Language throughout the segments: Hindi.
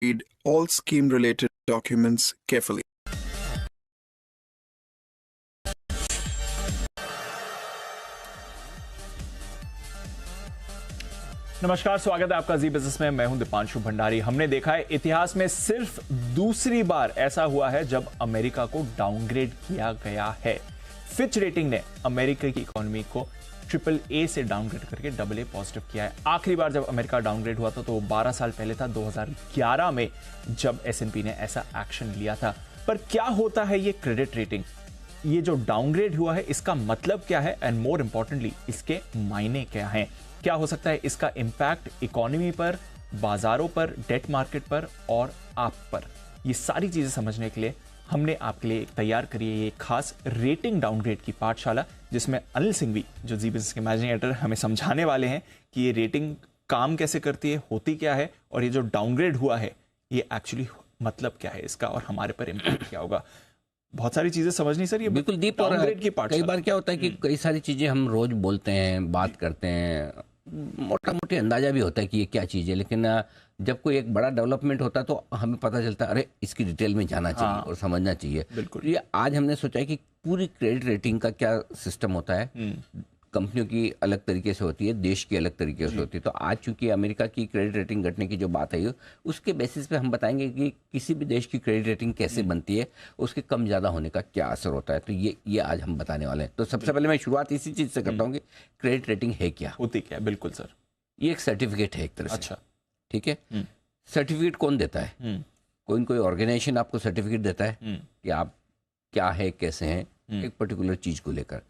read all scheme-related documents carefully. नमस्कार, स्वागत है आपका जी बिजनेस में। मैं हूं दीपांशु भंडारी। हमने देखा है इतिहास में सिर्फ दूसरी बार ऐसा हुआ है जब अमेरिका को डाउनग्रेड किया गया है। फिच रेटिंग ने अमेरिका की इकोनॉमी को AAA से डाउनग्रेड करके AA पॉजिटिव किया है। आखिरी बार जब अमेरिका डाउनग्रेड हुआ था तो 12 साल पहले था, 2011 में, जब S&P ने ऐसा एक्शन लिया था। पर क्या होता है ये क्रेडिट रेटिंग? ये जो डाउनग्रेड हुआ है इसका मतलब क्या है, एंड मोर इंपॉर्टेंटली इसके मायने क्या हैं? क्या हो सकता है इसका इंपैक्ट इकोनॉमी पर, बाजारों पर, डेट मार्केट पर और आप पर? ये सारी चीजें समझने के लिए हमने आपके लिए तैयार करी है ये खास रेटिंग डाउनग्रेड की पाठशाला, जिसमें अनिल सिंघवी, जो जी बिजनेस के मैनेजिंग एडिटर, हमें समझाने वाले हैं कि ये रेटिंग काम कैसे करती है, होती क्या है, और ये जो डाउनग्रेड हुआ है ये एक्चुअली मतलब क्या है इसका, और हमारे पर इंपैक्ट क्या होगा। बहुत सारी चीजें समझनी सर, ये बिल्कुल दीप। और कई बार क्या होता है कि कई सारी चीजें हम रोज बोलते हैं, बात करते हैं, मोटा मोटी अंदाजा भी होता है कि ये क्या चीज़ है, लेकिन जब कोई एक बड़ा डेवलपमेंट होता है तो हमें पता चलता है अरे इसकी डिटेल में जाना चाहिए और समझना चाहिए। बिल्कुल। ये आज हमने सोचा है कि पूरी क्रेडिट रेटिंग का क्या सिस्टम होता है। कंपनियों की अलग तरीके से होती है, देश की अलग तरीके से होती है। तो आज चूंकि अमेरिका की क्रेडिट रेटिंग घटने की जो बात है उसके बेसिस पे हम बताएंगे कि किसी भी देश की क्रेडिट रेटिंग कैसे बनती है, उसके कम ज़्यादा होने का क्या असर होता है। तो ये आज हम बताने वाले हैं। तो सबसे पहले मैं शुरुआत इसी चीज़ से करता हूँ कि क्रेडिट रेटिंग है क्या, होती क्या है। बिल्कुल सर। ये एक सर्टिफिकेट है एक तरह से। अच्छा, ठीक है। सर्टिफिकेट कौन देता है? कोई ऑर्गेनाइजेशन आपको सर्टिफिकेट देता है कि आप क्या है, कैसे हैं, एक पर्टिकुलर चीज़ को लेकर।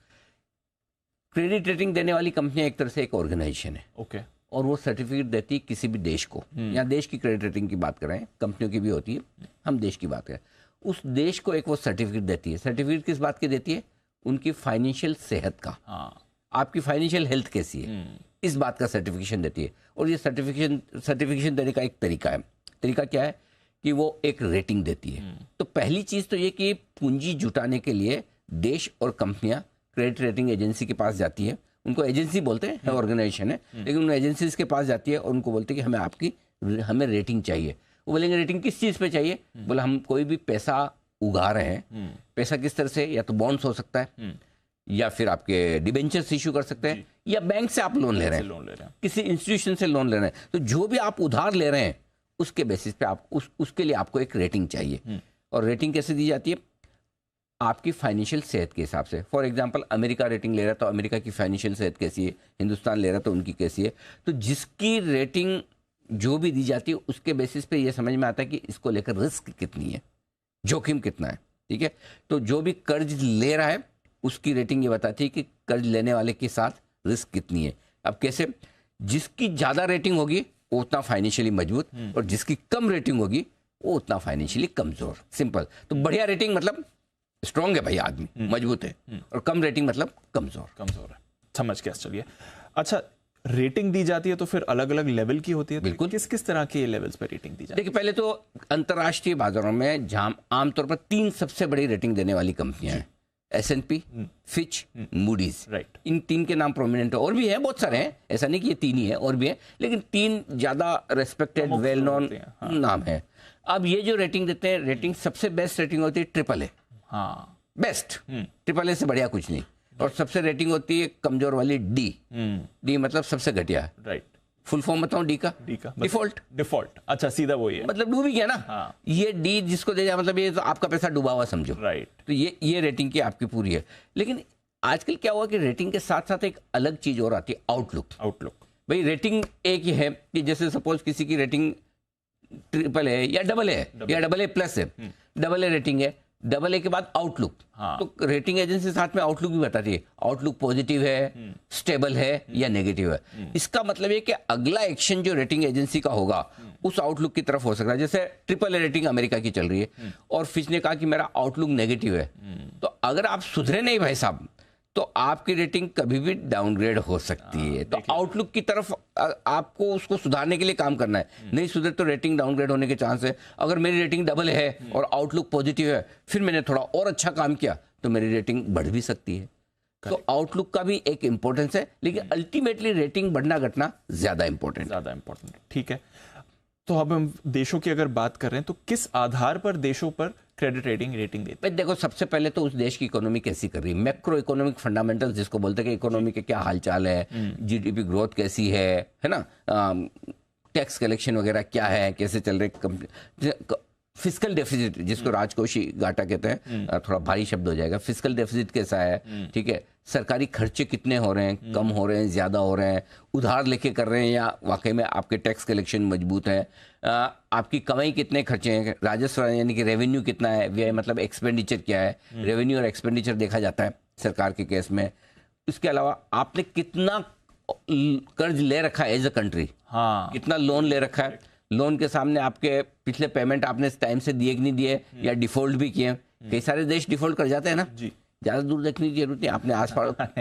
क्रेडिट रेटिंग देने वाली कंपनियां एक तरह से एक ऑर्गेनाइजेशन है। ओके। और वो सर्टिफिकेट देती है किसी भी देश को। या देश की क्रेडिट रेटिंग की बात करें, कंपनियों की भी होती है, हम देश की बात करें, उस देश को एक वो सर्टिफिकेट देती है। सर्टिफिकेट किस बात की देती है? उनकी फाइनेंशियल सेहत का। आपकी फाइनेंशियल हेल्थ कैसी है, इस बात का सर्टिफिकेशन देती है। और ये सर्टिफिकेशन देने का एक तरीका है। तरीका क्या है कि वो एक रेटिंग देती है। तो पहली चीज़ तो ये कि पूंजी जुटाने के लिए देश और कंपनियां क्रेडिट रेटिंग एजेंसी के पास जाती है। उनको एजेंसी बोलते हैं, ऑर्गेनाइजेशन है, लेकिन उन एजेंसीज के पास जाती है और उनको बोलते हैं कि हमें रेटिंग चाहिए। वो बोलेंगे रेटिंग किस चीज़ पे चाहिए? बोला हम कोई भी पैसा उगा रहे हैं। पैसा किस तरह से? या तो बॉन्ड्स हो सकता है, या फिर आपके डिबेंचर्स इशू कर सकते हैं, या बैंक से आप लोन ले रहे हैं, किसी इंस्टीट्यूशन से लोन ले रहे हैं। तो जो भी आप उधार ले रहे हैं उसके बेसिस पे आप उसके लिए आपको एक रेटिंग चाहिए। और रेटिंग कैसे दी जाती है? आपकी फाइनेंशियल सेहत के हिसाब से। फॉर एग्जांपल, अमेरिका रेटिंग ले रहा है तो अमेरिका की फाइनेंशियल सेहत कैसी है, हिंदुस्तान ले रहा है तो उनकी कैसी है। तो जिसकी रेटिंग जो भी दी जाती है उसके बेसिस पे ये समझ में आता है कि इसको लेकर रिस्क कितनी है, जोखिम कितना है। ठीक है। तो जो भी कर्ज ले रहा है उसकी रेटिंग ये बताती है कि कर्ज लेने वाले के साथ रिस्क कितनी है। अब कैसे? जिसकी ज़्यादा रेटिंग होगी वो उतना फाइनेंशियली मजबूत, और जिसकी कम रेटिंग होगी वो उतना फाइनेंशियली कमज़ोर। सिंपल। तो बढ़िया रेटिंग मतलब स्ट्रॉन्ग है भाई, आदमी मजबूत है, और कम रेटिंग मतलब कमजोर है। समझ के चलिए। अच्छा, रेटिंग दी जाती है तो फिर अलग अलग लेवल की होती है। बिल्कुल। तो किस तरह के लेवल्स पर रेटिंग दी जाती है? देखिए, पहले तो अंतर्राष्ट्रीय बाजारों में जहां आमतौर पर 3 सबसे बड़ी रेटिंग देने वाली कंपनियां हैं, S&P, फिच, मूडीज। राइट। इन 3 के नाम प्रोमिनेंट है। और भी हैं, बहुत सारे हैं, ऐसा नहीं कि ये 3 ही है, और भी हैं, लेकिन 3 ज्यादा रेस्पेक्टेड, वेल नोन नाम है। अब ये जो रेटिंग देते हैं, रेटिंग सबसे बेस्ट रेटिंग होती है AAA। हाँ, बेस्ट। AAA से बढ़िया कुछ नहीं। और सबसे रेटिंग होती है कमजोर वाली D मतलब सबसे घटिया। राइट। फुल फॉर्म बताऊं D का? डिफॉल्ट। अच्छा, सीधा वही है, मतलब डूब ही गया ना। हाँ। ये D जिसको दे जाए मतलब ये तो आपका पैसा डूबा हुआ समझो। राइट। तो ये रेटिंग की आपकी पूरी है। लेकिन आजकल क्या हुआ कि रेटिंग के साथ साथ एक अलग चीज और आती है, आउटलुक। भाई रेटिंग एक ही है कि जैसे सपोज किसी की रेटिंग AAA है या AA है या AA+ है, AA रेटिंग है, AA के बाद आउटलुक। हाँ। तो रेटिंग एजेंसी साथ में आउटलुक भी बताती है, आउटलुक पॉजिटिव है, स्टेबल है या नेगेटिव है। इसका मतलब है कि अगला एक्शन जो रेटिंग एजेंसी का होगा उस आउटलुक की तरफ हो सकता है। जैसे AAA रेटिंग अमेरिका की चल रही है और फिच ने कहा कि मेरा आउटलुक नेगेटिव है, तो अगर आप सुधरे नहीं भाई साहब तो आपकी रेटिंग कभी भी डाउनग्रेड हो सकती है। तो आउटलुक की तरफ आपको उसको सुधारने के लिए काम करना है। नहीं सुधरे तो रेटिंग डाउनग्रेड होने के चांस है। अगर मेरी रेटिंग AA है और आउटलुक पॉजिटिव है, फिर मैंने थोड़ा और अच्छा काम किया तो मेरी रेटिंग बढ़ भी सकती है। तो आउटलुक का भी एक इंपॉर्टेंस है, लेकिन अल्टीमेटली रेटिंग बढ़ना घटना ज्यादा इंपॉर्टेंट। ठीक है। तो अब हम देशों की अगर बात कर रहे हैं तो किस आधार पर देशों पर क्रेडिट रेटिंग देते भाई देखो, सबसे पहले तो उस देश की इकोनॉमी कैसी कर रही है, मैक्रो इकोनॉमिक फंडामेंटल्स जिसको बोलते हैं कि इकोनॉमी के क्या हालचाल है, जीडीपी ग्रोथ कैसी है ना, टैक्स कलेक्शन वगैरह क्या है, कैसे चल रहे, फिस्कल डेफिसिट जिसको राजकोषीय घाटा कहते हैं, थोड़ा भारी शब्द हो जाएगा, फिस्कल डेफिसिट कैसा है, ठीक है, सरकारी खर्चे कितने हो रहे हैं, कम हो रहे हैं, ज्यादा हो रहे हैं, उधार लेके कर रहे हैं या वाकई में आपके टैक्स कलेक्शन मजबूत है, आपकी कमाई कितने खर्चे हैं, राजस्व यानी कि रेवेन्यू कितना है, व्यय मतलब एक्सपेंडिचर क्या है, रेवेन्यू और एक्सपेंडिचर देखा जाता है सरकार के केस में। इसके अलावा आपने कितना कर्ज ले रखा है एज अ कंट्री, हाँ, कितना लोन ले रखा है, लोन के सामने आपके पिछले पेमेंट आपने टाइम से दिए कि नहीं दिए, या डिफॉल्ट भी किए। कई सारे देश डिफॉल्ट कर जाते हैं ना, जी, ज्यादा दूर देखने की जरूरत नहीं, अपने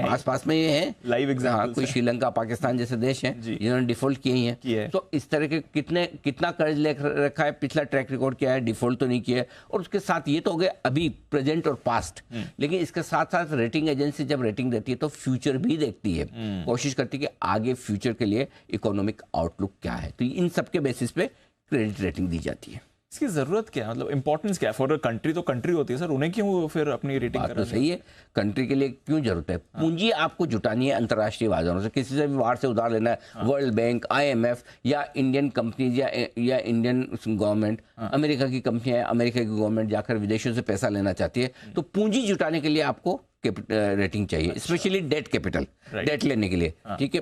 आसपास में ये है लाइव एग्जांपल। हाँ, कोई श्रीलंका पाकिस्तान जैसे देश हैं जिन्होंने डिफॉल्ट किए ही हैं। तो इस तरह के कितना कर्ज ले रखा है, पिछला ट्रैक रिकॉर्ड क्या है, डिफॉल्ट तो नहीं किया है। और उसके साथ ये तो हो गया अभी प्रेजेंट और पास्ट, लेकिन इसके साथ साथ रेटिंग एजेंसी जब रेटिंग देती है तो फ्यूचर भी देखती है, कोशिश करती है कि आगे फ्यूचर के लिए इकोनॉमिक आउटलुक क्या है, तो इन सबके बेसिस पे क्रेडिट रेटिंग दी जाती है। इसकी जरूरत क्या है, मतलब इंपॉर्टेंस क्या है फॉर कंट्री? तो कंट्री होती है सर, उन्हें क्यों फिर अपनी रेटिंग बात तो सही है, कंट्री के लिए क्यों जरूरत है, पूंजी आपको जुटानी है अंतर्राष्ट्रीय बाजारों से, किसी से भी बाहर से उधार लेना है, वर्ल्ड बैंक, IMF या इंडियन कंपनीज या इंडियन गवर्नमेंट, अमेरिका की कंपनियां, अमेरिका की गवर्नमेंट जाकर विदेशों से पैसा लेना चाहती है, तो पूंजी जुटाने के लिए आपको रेटिंग चाहिए, स्पेशली डेट कैपिटल, डेट लेने के लिए, ठीक है।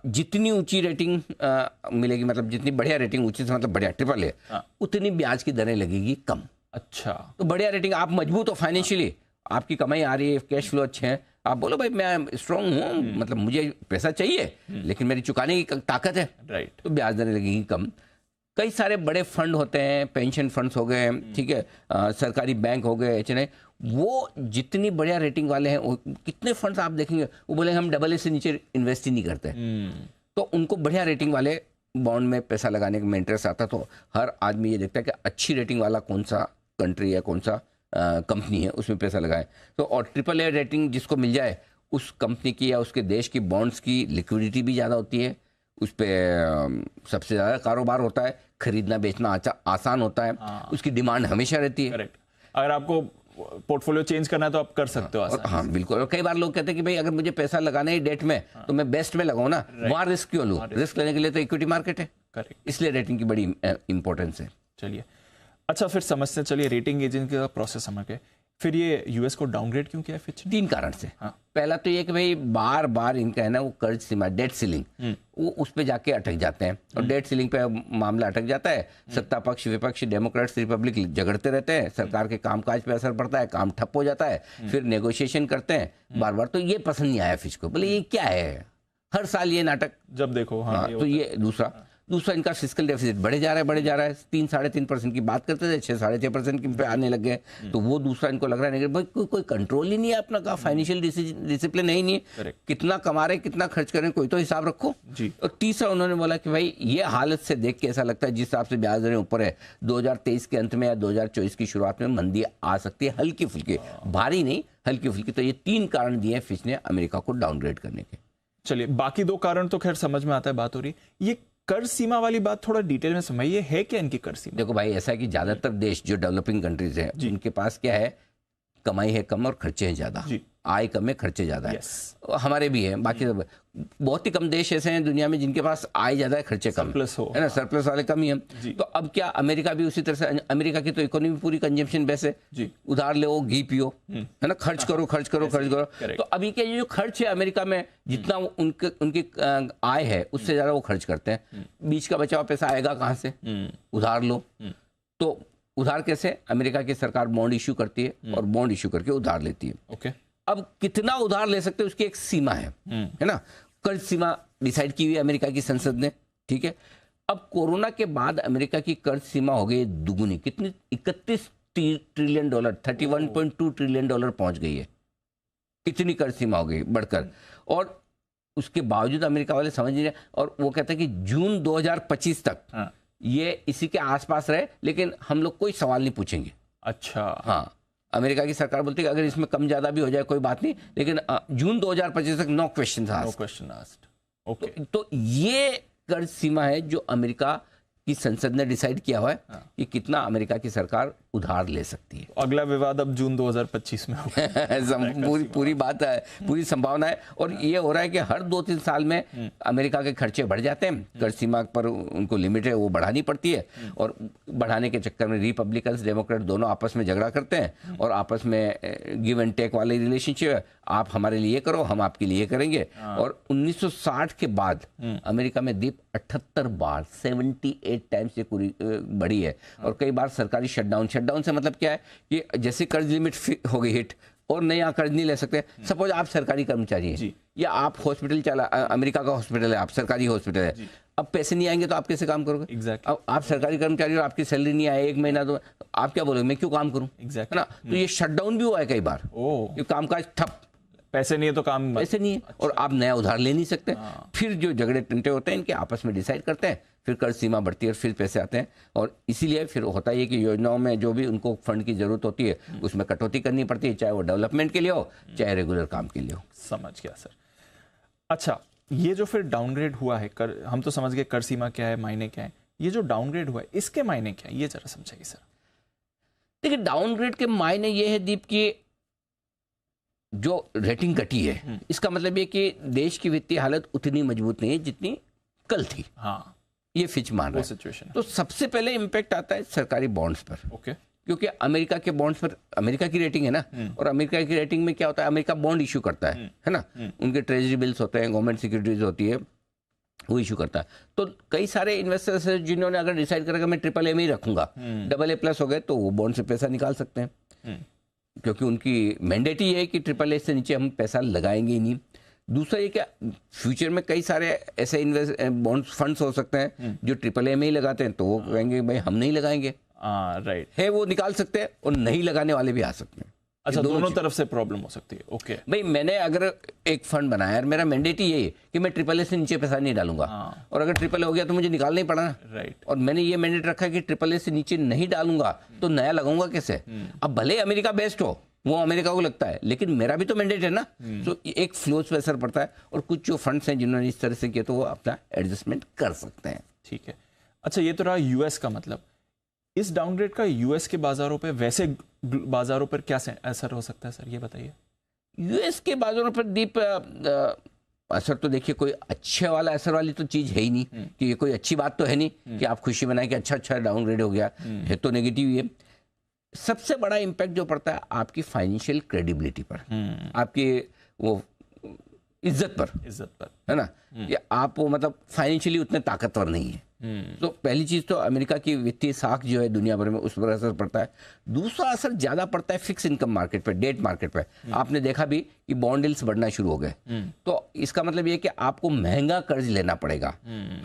जितनी ऊंची रेटिंग मिलेगी, मतलब जितनी बढ़िया रेटिंग, ऊंची से मतलब बढ़िया ट्रिपल है, उतनी ब्याज की दरें लगेगी कम। अच्छा, तो बढ़िया रेटिंग, आप मजबूत हो फाइनेंशियली, आपकी कमाई आ रही है, कैश फ्लो अच्छे हैं, आप बोलो भाई मैं स्ट्रांग हूँ, मतलब मुझे पैसा चाहिए लेकिन मेरी चुकाने की ताकत है, राइट, तो ब्याज दरें लगेगी कम। कई सारे बड़े फंड होते हैं, पेंशन फंड्स हो गए, ठीक है, सरकारी बैंक हो गए, HNI, वो जितनी बढ़िया रेटिंग वाले हैं, वो कितने फंड्स आप देखेंगे वो बोले हम AA से नीचे इन्वेस्ट ही नहीं करते, तो उनको बढ़िया रेटिंग वाले बॉन्ड में पैसा लगाने में इंटरेस्ट आता। तो हर आदमी ये देखता है कि अच्छी रेटिंग वाला कौन सा कंट्री है, कौन सा कंपनी है, उसमें पैसा लगाए। तो और AAA रेटिंग जिसको मिल जाए, उस कंपनी की या उसके देश की बॉन्ड्स की लिक्विडिटी भी ज़्यादा होती है, उस पर सबसे ज़्यादा कारोबार होता है, खरीदना बेचना आसान होता है, उसकी डिमांड हमेशा रहती है। करेक्ट, अगर आपको पोर्टफोलियो चेंज करना है तो आप कर सकते हो आसानी से। हाँ बिल्कुल, और कई बार लोग कहते हैं कि भाई अगर मुझे पैसा लगाना है डेट में, तो मैं बेस्ट में लगाऊं ना, वहाँ रिस्क क्यों लूँ, रिस्क लेने के लिए तो इक्विटी मार्केट है, करेक्ट, इसलिए रेटिंग की बड़ी इंपॉर्टेंस है। चलिए, अच्छा फिर समझते चलिए रेटिंग एजेंसी का प्रोसेस समझ गए, फिर ये यूएस को डाउनग्रेड क्यों किया फिच ने? 3 कारण से। पहला तो ये कि भाई बार बार इनका है ना वो कर्ज सीमा, डेट सीलिंग, वो उस पे जाके अटक जाते हैं, और डेट सीलिंग पे मामला अटक जाता है, सत्ता पक्ष विपक्ष, डेमोक्रेट्स रिपब्लिक झगड़ते रहते हैं, सरकार के कामकाज पे असर पड़ता है, काम ठप हो जाता है, फिर नेगोशिएशन करते हैं बार बार। तो ये पसंद नहीं आया फिच को, बोले ये क्या है, हर साल ये नाटक, जब देखो। हाँ, तो ये दूसरा इनका फिस्कल डेफिसिट बढ़े जा रहा है, 3-3.5% की बात करते थे, 6-6.5% की पे आने लग गए, तो वो दूसरा इनको लग रहा है भाई कोई कंट्रोल ही नहीं है अपना, का फाइनेंशियल डिसिप्लिन है ही नहीं है, कितना कमा रहे कितना खर्च करें कोई तो हिसाब रखो जी। और तीसरा उन्होंने बोला कि भाई ये हालत से देख के ऐसा लगता है जिस हिसाब से ब्याज दरें ऊपर है, 2023 के अंत में या 2024 की शुरुआत में मंदी आ सकती है, हल्की फुल्की, भारी नहीं, हल्की फुल्की। तो ये 3 कारण दिए हैं फिच ने अमेरिका को डाउनग्रेड करने के। चलिए, बाकी 2 कारण तो खैर समझ में आता है, बात हो रही, ये कर्ज सीमा वाली बात थोड़ा डिटेल में समझिए, है क्या इनकी कर्ज सीमा? देखो भाई, ऐसा है कि ज्यादातर देश जो डेवलपिंग कंट्रीज हैं, उनके पास क्या है, कमाई है कम और खर्चे हैं ज्यादा, आय कम है खर्चे ज्यादा है, हमारे भी है, बाकी सब बहुत ही कम देश ऐसे हैं दुनिया में जिनके पास आय ज्यादा है खर्चे कम है ना, सरप्लस वाले कम ही हैं। तो अब क्या, अमेरिका भी उसी तरह से, अमेरिका की तो इकोनॉमी पूरी कंजम्पशन बेस है, उधार ले, घी पियो, है ना, खर्च करो खर्च करो खर्च करो। तो अभी क्या, ये जो खर्च है अमेरिका में, जितना उनकी आय है उससे ज्यादा वो खर्च करते हैं, बीच का बचा हुआ पैसा आएगा कहाँ से, उधार लो। तो उधार कैसे, अमेरिका की सरकार बॉन्ड इश्यू करती है और बॉन्ड इश्यू करके उधार लेती है। ओके, अब कितना उधार ले सकते हैं उसकी एक सीमा है ना, कर्ज सीमा डिसाइड की हुई है अमेरिका की संसद ने, ठीक है। अब कोरोना के बाद अमेरिका की कर्ज सीमा हो गई दुगुनी, कितनी, $31 ट्रिलियन, $31.2 ट्रिलियन पहुंच गई है, इतनी कर्ज सीमा हो गई बढ़कर। और उसके बावजूद अमेरिका वाले समझ नहीं रहे, और वो कहते हैं कि जून 2025 तक ये इसी के आसपास रहे, लेकिन हम लोग कोई सवाल नहीं पूछेंगे। अच्छा, हाँ, अमेरिका की सरकार बोलती है कि अगर इसमें कम ज्यादा भी हो जाए कोई बात नहीं, लेकिन जून 2025 तक नो क्वेश्चन आस्क्ड। ओके, तो ये कर्ज सीमा है जो अमेरिका कि संसद ने डिसाइड किया हुआ है कि कितना अमेरिका की सरकार उधार ले सकती है। अगला विवाद अब जून 2025 में होगा। पूरी बात है, पूरी संभावना है। और ये हो रहा है कि हर 2-3 साल में अमेरिका के खर्चे बढ़ जाते हैं, कर सीमा पर उनको लिमिट है वो बढ़ानी पड़ती है, और बढ़ाने के चक्कर में रिपब्लिकन्स डेमोक्रेट दोनों आपस में झगड़ा करते हैं और आपस में गिव एंड टेक वाली रिलेशनशिप है, आप हमारे लिए करो हम आपके लिए करेंगे। और 1960 के बाद अमेरिका में दीप 78 बार 78 टाइम्स ये पूरी बढ़ी है। और कई बार सरकारी शटडाउन से मतलब क्या है कि जैसे कर्ज लिमिट हो गई हिट और नया कर्ज नहीं ले सकते। सपोज आप सरकारी कर्मचारी हैं या आप हॉस्पिटल चला, अमेरिका का हॉस्पिटल है, आप सरकारी हॉस्पिटल है, अब पैसे नहीं आएंगे तो आप कैसे काम करोगे? Exactly. अब आप सरकारी कर्मचारी और आपकी सैलरी नहीं आए 1 महीना, तो आप क्या बोलोगे, मैं क्यों काम करूं? Exactly. है ना? तो ये शटडाउन भी हुआ है कई बार, ये कामकाज ठप, पैसे नहीं है तो काम पैसे नहीं है और आप नया उधार ले नहीं सकते। फिर जो झगड़े टंटे होते हैं इनके आपस में डिसाइड करते हैं, फिर कर्ज सीमा बढ़ती है और फिर पैसे आते हैं। और इसीलिए फिर होता है कि योजनाओं में जो भी उनको फंड की जरूरत होती है उसमें कटौती करनी पड़ती है, चाहे वो डेवलपमेंट के लिए हो चाहे रेगुलर काम के लिए हो। समझ गया सर। अच्छा, ये जो फिर डाउनग्रेड हुआ है कर, हम तो समझ गए कर सीमा क्या है, मायने क्या है, ये जो डाउनग्रेड हुआ है इसके मायने क्या है, ये जरा समझाइए सर। देखिए, डाउनग्रेड के मायने ये है दीप की जो रेटिंग घटी है, इसका मतलब ये कि देश की वित्तीय हालत उतनी मजबूत नहीं है जितनी कल थी। हाँ, ये फिच मान रहा है। सिचुएशन तो सबसे पहले इम्पैक्ट आता है सरकारी बॉन्ड्स पर। ओके। क्योंकि अमेरिका के बॉन्ड्स पर अमेरिका की रेटिंग है ना, और अमेरिका की रेटिंग में क्या होता है, अमेरिका बॉन्ड इशू करता है ना, उनके ट्रेजरी बिल्स होते हैं, गवर्नमेंट सिक्योरिटीज होती है, वो इशू करता है। तो कई सारे इन्वेस्टर्स जिन्होंने अगर डिसाइड करेगा मैं AAA में ही रखूंगा, AA+ हो गए तो वो बॉन्ड से पैसा निकाल सकते हैं, क्योंकि उनकी मैंडेट ही है कि AAA से नीचे हम पैसा लगाएंगे ही नहीं। दूसरा ये क्या, फ्यूचर में कई सारे ऐसे इन्वेस्ट बॉन्ड फंड्स हो सकते हैं जो AAA में ही लगाते हैं, तो वो कहेंगे भाई हम नहीं लगाएंगे, राइट है वो निकाल सकते हैं, और नहीं लगाने वाले भी आ सकते हैं। अच्छा, दोनों तरफ से प्रॉब्लम हो सकती है। ओके भाई, मैंने अगर एक फंड बनाया और मेरा मैंडेट ही यही है कि मैं AAA से नीचे पैसा नहीं डालूंगा, और अगर AAA हो गया तो मुझे निकालना ही पड़ा ना, राइट। और मैंने ये मैंडेट रखा है कि AAA से नीचे नहीं डालूंगा तो नया लगाऊंगा कैसे? अब भले अमेरिका बेस्ट हो, वो अमेरिका को लगता है, लेकिन मेरा भी तो मैंडेट है ना। तो एक फ्लोज पे असर पड़ता है, और कुछ जो फंड्स हैं जिन्होंने इस तरह से किया तो वो अपना एडजस्टमेंट कर सकते हैं। ठीक है। अच्छा, ये तो रहा यूएस का, मतलब इस डाउनग्रेड का यूएस के बाजारों पे, वैसे बाजारों पर क्या असर हो सकता है सर, ये बताइए। यूएस के बाजारों पर दीप असर तो देखिए, कोई अच्छे वाला असर वाली तो चीज है ही नहीं, कि ये कोई अच्छी बात तो है नहीं कि आप खुशी मनाएं कि अच्छा डाउनग्रेड हो गया है, तो नेगेटिव ही है। सबसे बड़ा इम्पैक्ट जो पड़ता है आपकी फाइनेंशियल क्रेडिबिलिटी पर, आपकी वो इज्जत पर, है ना, कि आप वो मतलब फाइनेंशियली उतने ताकतवर नहीं है। तो पहली चीज तो अमेरिका की वित्तीय साख जो है दुनिया भर में, उस पर असर पड़ता है। दूसरा असर ज्यादा पड़ता है फिक्स इनकम मार्केट पर, डेट मार्केट पर। आपने देखा भी कि बॉन्ड यील्ड्स बढ़ना शुरू हो गए, तो इसका मतलब ये कि आपको महंगा कर्ज लेना पड़ेगा,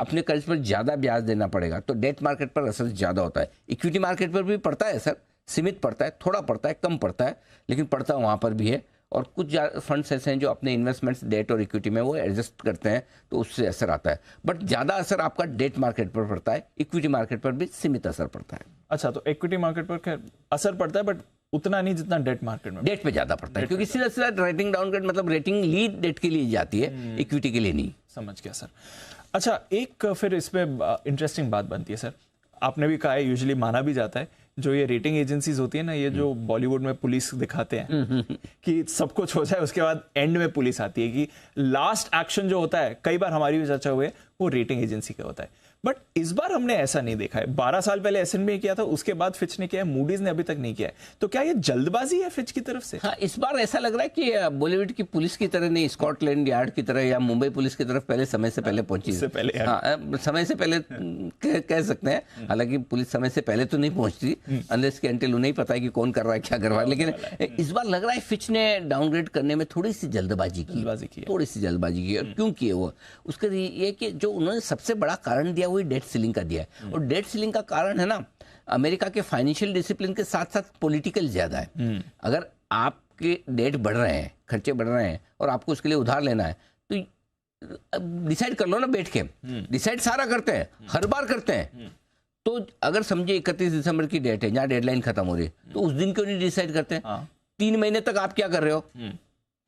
अपने कर्ज पर ज्यादा ब्याज देना पड़ेगा, तो डेट मार्केट पर असर ज्यादा होता है। इक्विटी मार्केट पर भी पड़ता है सर, सीमित पड़ता है, थोड़ा पड़ता है, कम पड़ता है, लेकिन पड़ता वहां पर भी है। और कुछ फंड्स ऐसे हैं जो अपने इन्वेस्टमेंट्स डेट और इक्विटी में वो एडजस्ट करते हैं, तो उससे असर आता है। बट ज्यादा असर आपका डेट मार्केट पर पड़ता है, इक्विटी मार्केट पर भी सीमित असर पड़ता है। अच्छा, तो इक्विटी मार्केट पर असर पड़ता है, बट उतना नहीं जितना डेट मार्केट में। डेट पे ज्यादा पड़ता है, क्योंकि सीधा रेटिंग डाउनग्रेड मतलब रेटिंग लीड डेट के लिए जाती है, इक्विटी के लिए नहीं। समझ गया सर। अच्छा, एक फिर इसमें इंटरेस्टिंग बात बनती है सर, आपने भी कहा है, यूजुअली माना भी जाता है, जो ये रेटिंग एजेंसीज होती है ना, ये जो बॉलीवुड में पुलिस दिखाते हैं कि सब कुछ हो जाए उसके बाद एंड में पुलिस आती है, कि लास्ट एक्शन जो होता है, कई बार हमारी भी चर्चा हुई है, वो रेटिंग एजेंसी का होता है। बट इस बार हमने ऐसा नहीं देखा है। 12 साल पहले एस&पी ने किया था, उसके बाद फिच ने किया है, मूडीज ने अभी तक नहीं किया है। तो क्या ये जल्दबाजी है फिच की तरफ से? हाँ, इस बार ऐसा लग रहा है कि बॉलीवुड की पुलिस की तरह नहीं, स्कॉटलैंड यार्ड की तरह या मुंबई पुलिस की तरफ पहले समय से पहले पहुंची, समय से पहले कह सकते हैं। हालांकि पुलिस समय से पहले तो नहीं पहुंचती, अनलेस के अंटिल उन्हें पता है कि कौन कर रहा है, क्या कर रहा है। लेकिन इस बार लग रहा है फिच ने डाउनग्रेड करने में थोड़ी सी जल्दबाजी की, थोड़ी सी जल्दबाजी की। और क्यों की है वो, उसका ये कि जो उन्होंने सबसे बड़ा कारण दिया वो डेट सीलिंग का दिया है। और डेट सीलिंग का कारण है ना, अमेरिका के फाइनेंशियल डिसिप्लिन के साथ साथ पॉलिटिकल ज्यादा है। अगर आपके डेट बढ़ रहे हैं, खर्चे बढ़ रहे हैं, और आपको उसके लिए उधार लेना है, तो डिसाइड कर लो ना बैठ के। डिसाइड सारा करते हैं, हर बार करते हैं। तो अगर समझिए 31 दिसंबर की डेट है, जहाँ डेडलाइन खत्म हो रही है, तो उस दिन क्यों नहीं डिसाइड करते? 3 महीने तक आप क्या कर रहे हो?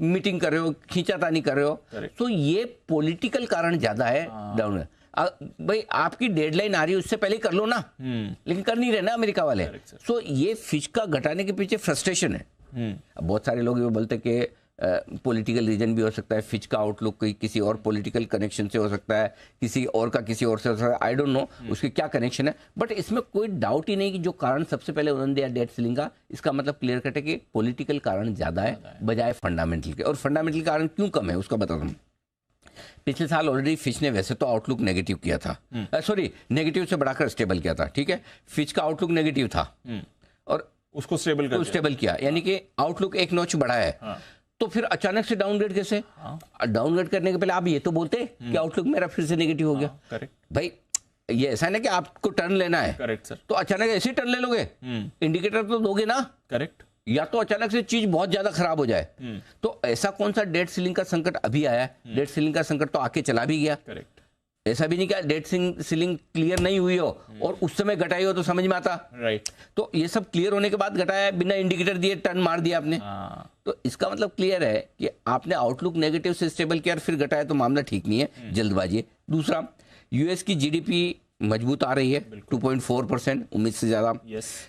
मीटिंग कर रहे हो, खींचातानी कर रहे हो। तो ये पॉलिटिकल कारण ज्यादा है डाउन। भाई आपकी डेडलाइन आ रही है, उससे पहले ही कर लो ना, लेकिन कर नहीं रहे ना अमेरिका वाले। सो ये फिच का घटाने के पीछे फ्रस्ट्रेशन है। अब बहुत सारे लोग ये बोलते हैं कि पॉलिटिकल रीजन भी हो सकता है, फिच का आउटलुक कोई किसी और पॉलिटिकल कनेक्शन से हो सकता है, किसी और का किसी और से हो सकता है, आई डोंट नो उसके क्या कनेक्शन है, बट इसमें कोई डाउट ही नहीं कि जो कारण सबसे पहले उन्होंने दिया डेट सीलिंग का, इसका मतलब क्लियर कट है कि पॉलिटिकल कारण ज्यादा है बजाय फंडामेंटल के। और फंडामेंटल कारण क्यों कम है उसका बताता हूँ। पिछले साल ऑलरेडी फिच ने वैसे तो आउटलुक नेगेटिव किया था, सॉरी नेगेटिव से बढ़ाकर स्टेबल किया था, ठीक है। फिच का आउटलुक नेगेटिव था और उसको स्टेबल किया, यानी कि आउटलुक एक नॉच बढ़ा है। तो फिर अचानक से डाउनग्रेड कैसे? डाउनग्रेड करने के पहले आप ये तो बोलते कि आउटलुक मेरा फिर से नेगेटिव हो गया। करेक्ट भाई ये ऐसा है ना कि आपको टर्न लेना है, करेक्ट सर, तो अचानक ऐसे ही टर्न ले लोगे? इंडिकेटर तो दोगे ना। करेक्ट। या तो अचानक से चीज बहुत ज्यादा खराब हो जाए। तो ऐसा कौन सा डेट सीलिंग का संकट अभी आया है? डेट सीलिंग का संकट तो आके चला भी गया। करेक्ट। ऐसा भी नहीं कि डेट सीलिंग क्लियर नहीं हुई हो और उस समय घटाई हो तो समझ में आता। राइट। तो ये सब क्लियर होने के बाद घटाया, बिना इंडिकेटर दिए टर्न मार दिया आपने। तो इसका मतलब क्लियर है कि आपने आउटलुक नेगेटिव से स्टेबल किया और फिर घटाया, तो मामला ठीक नहीं है, जल्दबाजी है। दूसरा, यूएस की जीडीपी मजबूत आ रही है 2.4%, उम्मीद से ज्यादा।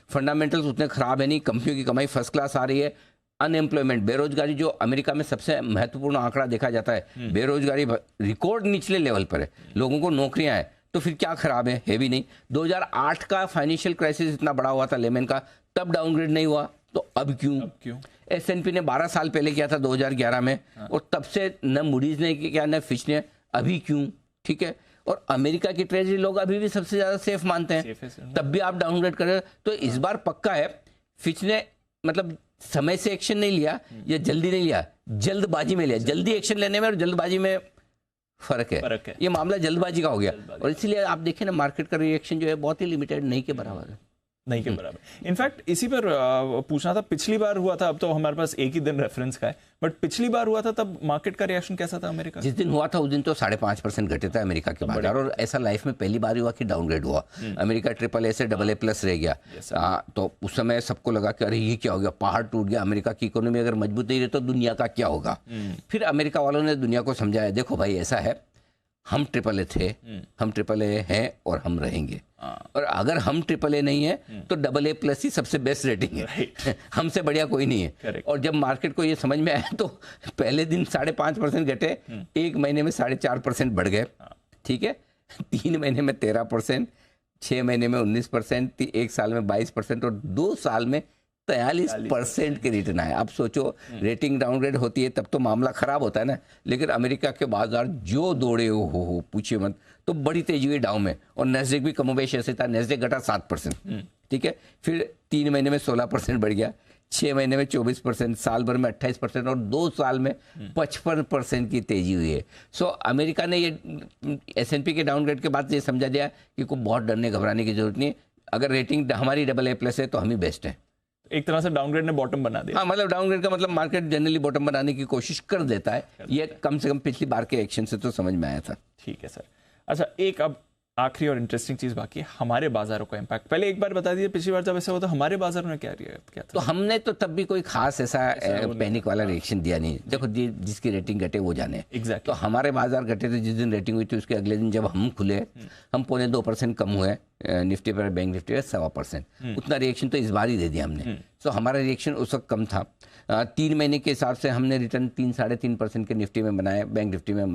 फंडामेंटल्स उतने खराब है नहीं, कंपनियों की कमाई फर्स्ट क्लास आ रही है। अनएम्प्लॉयमेंट, बेरोजगारी, जो अमेरिका में सबसे महत्वपूर्ण आंकड़ा देखा जाता है, बेरोजगारी रिकॉर्ड निचले लेवल पर है, लोगों को नौकरियां हैं, तो फिर क्या खराब है भी नहीं। 2008 का फाइनेंशियल क्राइसिस इतना बड़ा हुआ था लेमन का, तब डाउनग्रेड नहीं हुआ, तो अब क्यों? एसएनपी ने 12 साल पहले किया था 2011 में, और तब से न मूडीज ने किया न फिच ने, अभी क्यों? ठीक है। और अमेरिका की ट्रेजरी लोग अभी भी सबसे ज्यादा सेफ मानते हैं, तब भी आप डाउनग्रेड कर रहे हो। तो इस बार पक्का है फिच ने मतलब समय से एक्शन नहीं लिया या जल्दी नहीं लिया, जल्दबाजी में लिया। जल्दी एक्शन लेने में और जल्दबाजी में फर्क है। ये मामला जल्दबाजी का हो गया, और इसीलिए आप देखें ना मार्केट का रिएक्शन जो है बहुत ही लिमिटेड, नहीं के बराबर है, नहीं के बराबर। इनफैक्ट इसी पर पूछना था, पिछली बार हुआ था, अब तो हमारे पास एक ही दिन रेफरेंस का है, बट पिछली बार हुआ था तब मार्केट का रिएक्शन कैसा था अमेरिका? जिस दिन हुआ था उस दिन तो 5.5% घटे था अमेरिका के बाजार, और ऐसा लाइफ में पहली बार हुआ कि डाउनग्रेड हुआ। अमेरिका AAA से AA+ रह गया। तो उस समय सबको लगा कि अरे ये क्या हो गया, पहाड़ टूट गया, अमेरिका की इकोनॉमी अगर मजबूत नहीं रही तो दुनिया का क्या होगा। फिर अमेरिका वालों ने दुनिया को समझाया, देखो भाई ऐसा है, हम AAA थे, हम AAA हैं और हम रहेंगे, और अगर हम AAA नहीं है तो AA+ ही सबसे बेस्ट रेटिंग है, हमसे बढ़िया कोई नहीं है। और जब मार्केट को ये समझ में आया तो पहले दिन 5.5% घटे, एक महीने में 4.5% बढ़ गए, ठीक है। 3 महीने में 13%, 6 महीने में 19%, 1 साल में 22% और 2 साल में 43% के रिटर्न आए। अब सोचो रेटिंग डाउनग्रेड होती है तब तो मामला खराब होता है ना, लेकिन अमेरिका के बाजार जो दौड़े हो पूछिए मत, तो बड़ी तेजी हुई डाउन में। और नेस्डेक भी कमोबेश ऐसे था, नेस्डेक घटा 7%, ठीक है। फिर 3 महीने में 16% बढ़ गया, 6 महीने में 24%, साल भर में 28% और 2 साल में 55% की तेजी हुई है। सो अमेरिका ने ये S&P के डाउनग्रेड के बाद ये समझा दिया कि कोई बहुत डरने घबराने की जरूरत नहीं है, अगर रेटिंग हमारी AA+ है तो हम ही बेस्ट हैं। एक तरह से डाउनग्रेड ने बॉटम बना दिया। हाँ, मतलब डाउनग्रेड का मतलब मार्केट जनरली बॉटम बनाने की कोशिश कर देता है, ये कम से कम पिछली बार के एक्शन से तो समझ में आया था। ठीक है सर। अच्छा, एक अब आखिरी और इंटरेस्टिंग चीज बाकी है, हमारे बाजारों का इम्पैक्ट। पहले एक बार बता दीजिए, पिछली बार जब ऐसा हुआ तो हमारे बाजार में क्या था? तो हमने तो तब भी कोई खास ऐसा पैनिक वाला रिएक्शन दिया नहीं। देखो जिसकी रेटिंग घटे वो जाने। एग्जैक्टली। तो हमारे बाजार घटे थे जिस दिन रेटिंग हुई थी, उसके अगले दिन जब हम खुले, हम 0.2% कम हुए निफ्टी पर, बैंक निफ्टी पर 1.25%। उतना रिएक्शन तो इस बार ही दे दिया हमने। तो हमारा रिएक्शन उस वक्त कम था। 3 महीने के हिसाब से हमने रिटर्न 3-3.5% के निफ्टी में बनाए, बैंक निफ्टी में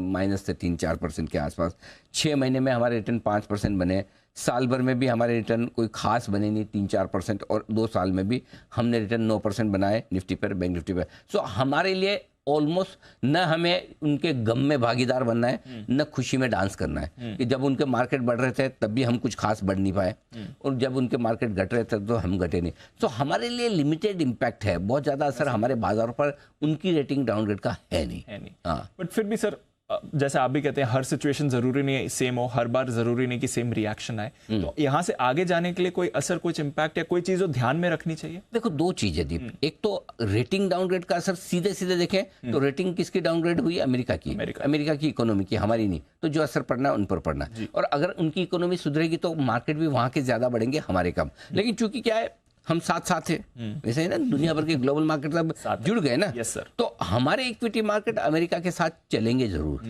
माइनस से 3-4% के आसपास। 6 महीने में हमारे रिटर्न 5% बने, साल भर में भी हमारे रिटर्न कोई खास बने नहीं, 3-4%, और 2 साल में भी हमने रिटर्न 9% बनाए निफ्टी पर, बैंक निफ्टी पर। सो हमारे लिए ऑलमोस्ट न हमें उनके गम में भागीदार बनना है, न खुशी में डांस करना है। कि जब उनके मार्केट बढ़ रहे थे तब भी हम कुछ खास बढ़ नहीं पाए, और जब उनके मार्केट घट रहे थे तो हम घटे नहीं। तो हमारे लिए लिमिटेड इम्पैक्ट है, बहुत ज़्यादा असर हमारे बाजारों पर उनकी रेटिंग डाउनग्रेड का है नहीं। हाँ, बट फिर भी सर, जैसे आप भी कहते हैं, हर सिचुएशन जरूरी नहीं सेम हो, हर बार जरूरी नहीं कि सेम रिएक्शन आए। तो यहाँ से आगे जाने के लिए कोई असर, कुछ इम्पैक्ट या कोई चीज जो ध्यान में रखनी चाहिए? देखो, 2 चीजें दीप। एक तो रेटिंग डाउनग्रेड का असर सीधे सीधे देखें तो रेटिंग किसकी डाउनग्रेड हुई? अमेरिका की। अमेरिका की इकोनॉमी की, हमारी नहीं। तो जो असर पड़ना है उन पर पड़ना, और अगर उनकी इकोनॉमी सुधरेगी तो मार्केट भी वहां के ज्यादा बढ़ेंगे, हमारे कम। लेकिन चूंकि क्या है, हम साथ साथ है, वैसे ही ना दुनिया भर के ग्लोबल मार्केट सब जुड़ गए ना। Yes sir. तो हमारे इक्विटी मार्केट अमेरिका के साथ चलेंगे जरूर।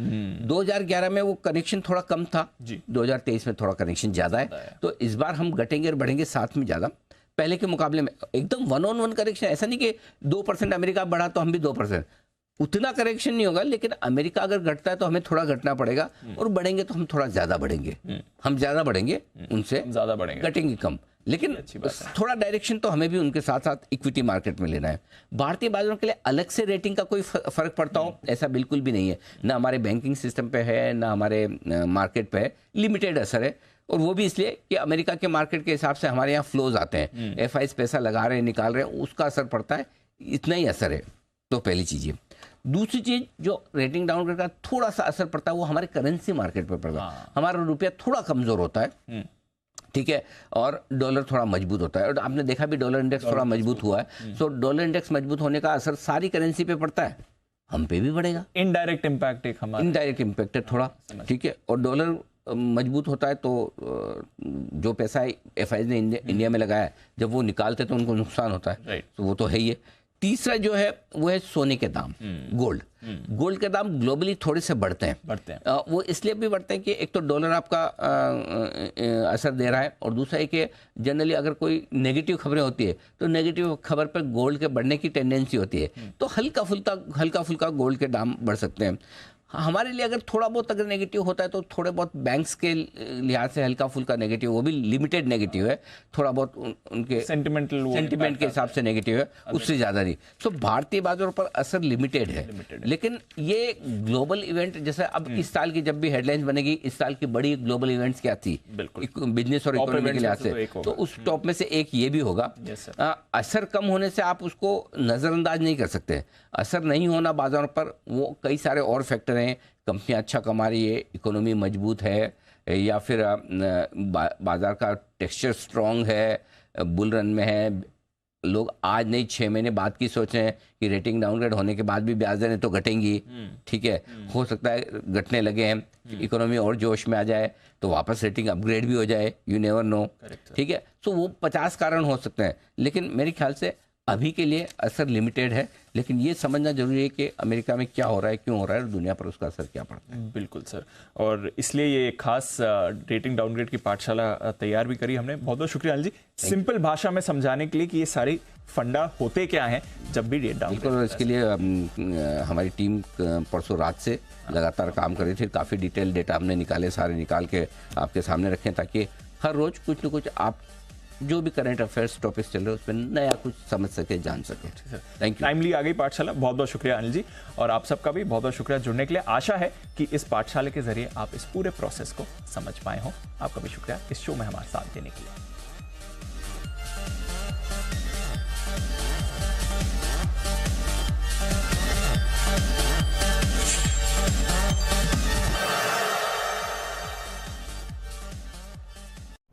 2011 में वो कनेक्शन थोड़ा कम था जी। 2023 में थोड़ा कनेक्शन ज्यादा है। तो इस बार हम घटेंगे और बढ़ेंगे साथ में ज्यादा पहले के मुकाबले में। एकदम 1-on-1 करेक्शन, ऐसा नहीं कि 2% अमेरिका बढ़ा तो हम भी 2%, उतना करेक्शन नहीं होगा। लेकिन अमेरिका अगर घटता है तो हमें थोड़ा घटना पड़ेगा, और बढ़ेंगे तो हम थोड़ा ज्यादा बढ़ेंगे। हम ज्यादा बढ़ेंगे उनसे, ज्यादा बढ़ेंगे, घटेंगे कम। लेकिन थोड़ा डायरेक्शन तो हमें भी उनके साथ साथ इक्विटी मार्केट में लेना है। भारतीय बाजारों के लिए अलग से रेटिंग का कोई फर्क पड़ता हो ऐसा बिल्कुल भी नहीं है, ना हमारे बैंकिंग सिस्टम पे है, ना हमारे मार्केट पे है। लिमिटेड असर है, और वो भी इसलिए कि अमेरिका के मार्केट के हिसाब से हमारे यहाँ फ्लोज आते हैं, एफआईज पैसा लगा रहे हैं, निकाल रहे हैं, उसका असर पड़ता है, इतना ही असर है। तो पहली चीज है। दूसरी चीज जो रेटिंग डाउनग्रेड का थोड़ा सा असर पड़ता है वो हमारे करेंसी मार्केट पर पड़ता है। हमारा रुपया थोड़ा कमजोर होता है, ठीक है, और डॉलर थोड़ा मजबूत होता है। और आपने देखा भी डॉलर इंडेक्स थोड़ा मजबूत हुआ है। सो डॉलर इंडेक्स मजबूत होने का असर सारी करेंसी पे पड़ता है, हम पे भी पड़ेगा। इनडायरेक्ट इम्पैक्ट एक हमारा इनडायरेक्ट इम्पैक्ट है थोड़ा, ठीक है। और डॉलर मजबूत होता है तो जो पैसा एफआईज ने इंडिया में लगाया, जब वो निकालते तो उनको नुकसान होता है, तो वो तो है ही है। तीसरा जो है वो है सोने के दाम, गोल्ड के दाम ग्लोबली थोड़े से बढ़ते हैं। वो इसलिए भी बढ़ते हैं कि एक तो डॉलर आपका असर दे रहा है, और दूसरा है कि जनरली अगर कोई नेगेटिव खबरें होती है तो नेगेटिव खबर पर गोल्ड के बढ़ने की टेंडेंसी होती है, तो हल्का फुल्का गोल्ड के दाम बढ़ सकते हैं। हमारे लिए अगर थोड़ा बहुत अगर नेगेटिव होता है तो थोड़े बहुत बैंक्स के लिहाज से हल्का फुल्का नेगेटिव, वो भी लिमिटेड नेगेटिव है, थोड़ा बहुत उनके सेंटिमेंट के हिसाब से नेगेटिव है, उससे ज़्यादा नहीं। तो भारतीय बाजारों पर असर लिमिटेड है। लेकिन ये ग्लोबल इवेंट, जैसे अब इस साल की जब भी हेडलाइंस बनेगी, इस साल की बड़ी ग्लोबल इवेंट्स क्या थी बिजनेस और इकोनॉमी के लिहाज से, तो उस टॉप में से एक ये भी होगा। असर कम होने से आप उसको नज़रअंदाज नहीं कर सकते। असर नहीं होना बाजारों पर, वो कई सारे और फैक्टर हैं। कंपनियां अच्छा कमा रही है, इकोनॉमी मजबूत है, या फिर बाजार का टेक्सचर स्ट्रांग है, बुल रन में है, लोग आज नहीं 6 महीने बाद की सोच रहे हैं कि रेटिंग डाउनग्रेड होने के बाद भी ब्याज दरें तो घटेंगी, ठीक है, हो सकता है घटने लगे हैं, इकोनॉमी और जोश में आ जाए तो वापस रेटिंग अपग्रेड भी हो जाए, यू नेवर नो, ठीक है। तो वो 50 कारण हो सकते हैं, लेकिन मेरे ख्याल से अभी के लिए असर लिमिटेड है। लेकिन ये समझना जरूरी है कि अमेरिका में क्या हो रहा है, क्यों हो रहा है, और दुनिया पर उसका असर क्या पड़ता है। बिल्कुल सर, और इसलिए ये खास रेटिंग डाउनग्रेड की पाठशाला तैयार भी करी हमने। बहुत बहुत शुक्रिया अनिल जी, सिंपल भाषा में समझाने के लिए कि ये सारी फंडा होते क्या हैं जब भी रेट डाउन। बिल्कुल, इसके लिए हमारी टीम परसों रात से लगातार काम कर रही थी। काफ़ी डिटेल डेटा हमने निकाले, सारे निकाल के आपके सामने रखें, ताकि हर रोज कुछ न कुछ आप जो भी करंट अफेयर्स टॉपिक्स चल रहे हैं उस पर नया कुछ समझ सके, जान सके। Thank you. टाइमली आ गई पाठशाला, बहुत बहुत शुक्रिया अनिल जी, और आप सबका भी बहुत बहुत शुक्रिया जुड़ने के लिए। आशा है कि इस पाठशाला के जरिए आप इस पूरे प्रोसेस को समझ पाए हों। आपका भी शुक्रिया इस शो में हमारे साथ देने के लिए।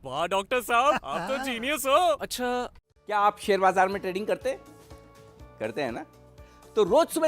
वाह डॉक्टर साहब, आप तो जीनियस हो। अच्छा, क्या आप शेयर बाजार में ट्रेडिंग करते हैं ना? तो रोज सुबह